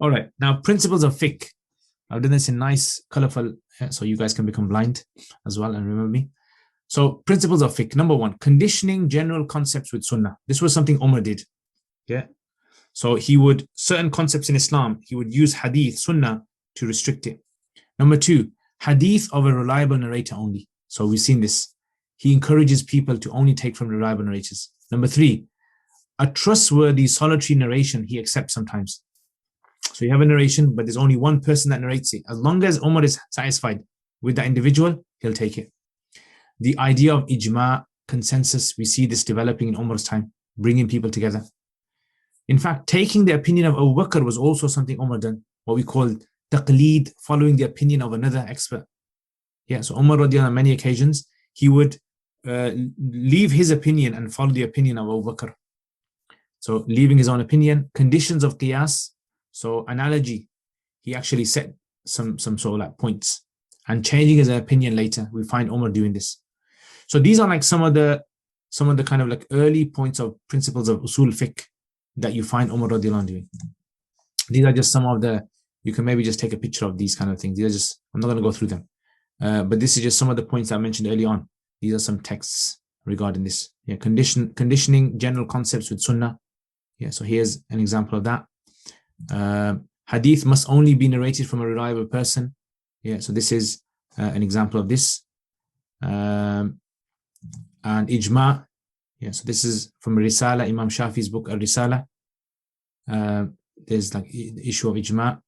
All right. Now, principles of fiqh. I've done this in nice, colorful, so you guys can become blind as well and remember me. So, principles of fiqh. Number one, conditioning general concepts with sunnah. This was something Umar did. Yeah. So he would, certain concepts in Islam, he would use hadith, sunnah to restrict it. Number two, hadith of a reliable narrator only. So we've seen this. He encourages people to only take from reliable narrators. Number three, a trustworthy solitary narration he accepts sometimes. So you have a narration, but there's only one person that narrates it. As long as Umar is satisfied with that individual, he'll take it. The idea of ijmaa, consensus, we see this developing in Umar's time, bringing people together. In fact, taking the opinion of Abu Bakr was also something Umar done, what we call taqleed, following the opinion of another expert. Yeah, so Umar on many occasions, he would leave his opinion and follow the opinion of Abu Bakr. So leaving his own opinion, conditions of qiyas, so analogy, he actually set some sort of like points and changing his opinion later. We find Umar doing this. So these are like some of the kind of like early points of principles of usul fiqh that you find Umar radiallahu anhu doing. These are just some of the, you can maybe just take a picture of these kind of things. These are just, I'm not going to go through them. But this is just some of the points I mentioned early on. These are some texts regarding this. Yeah, conditioning general concepts with sunnah. Yeah, so here's an example of that. Hadith must only be narrated from a reliable person. Yeah, so this is an example of this. And ijma. Yeah, so this is from Risala, Imam Shafi's book, Al-Risala. There's like the issue of ijma.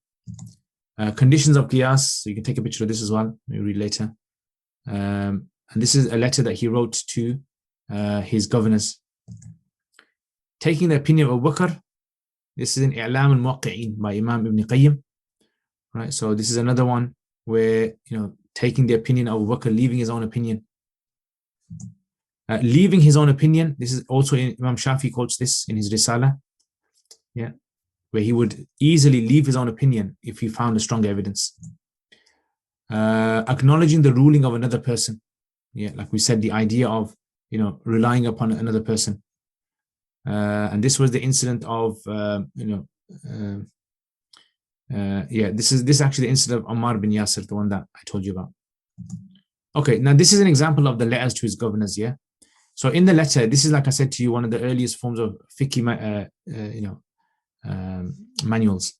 Conditions of qiyas. So you can take a picture of this as well. Maybe read later. And this is a letter that he wrote to his governors. Taking the opinion of Abu Bakr. This is an I'lam al-Muwaqqi'in by Imam Ibn Qayyim. Right, so this is another one where, taking the opinion of Abu Bakr, leaving his own opinion. Leaving his own opinion, this is also Imam Shafi quotes this in his Risala. Yeah, where he would easily leave his own opinion if he found a strong evidence. Acknowledging the ruling of another person. Yeah, like we said, the idea of, relying upon another person. And this was the incident of, this is actually the incident of Umar bin Yasir, the one that I told you about. Okay, now this is an example of the letters to his governors, yeah? So in the letter, this is, like I said to you, one of the earliest forms of fiqh, manuals.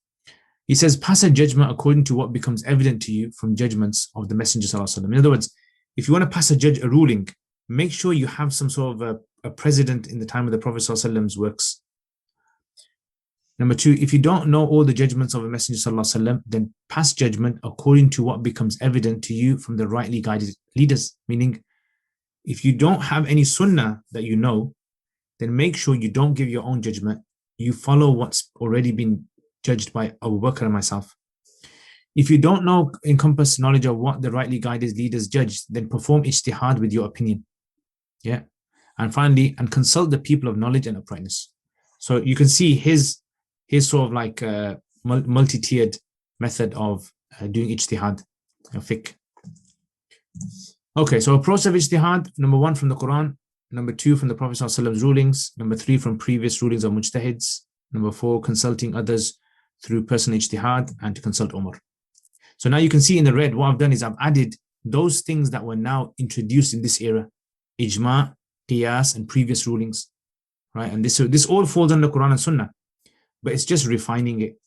He says, pass a judgment according to what becomes evident to you from judgments of the Messenger sallallahu alaihi wasallam. In other words, if you want to pass a ruling, make sure you have some sort of a precedent in the time of the Prophet sallallahu alaihi wasallam's works. Number two, if you don't know all the judgments of the Messenger sallallahu alaihi wasallam, then pass judgment according to what becomes evident to you from the rightly guided leaders. Meaning, if you don't have any sunnah that you know, then make sure you don't give your own judgment. You follow what's already been judged by Abu Bakr and myself. If you don't encompass knowledge of what the rightly guided leaders judged, then perform ijtihad with your opinion. Yeah. And finally, and consult the people of knowledge and uprightness. So you can see his sort of like multi-tiered method of doing ijtihad, fiqh. Okay, so approach of ijtihad, number one, from the Quran. Number two, from the Prophet ﷺ's rulings. Number three, from previous rulings of mujtahids. Number four, consulting others through personal ijtihad, and to consult Umar. So now you can see in the red, what I've done is I've added those things that were now introduced in this era. Ijma, Qiyas, and previous rulings. Right? And this all falls under Quran and Sunnah. But it's just refining it.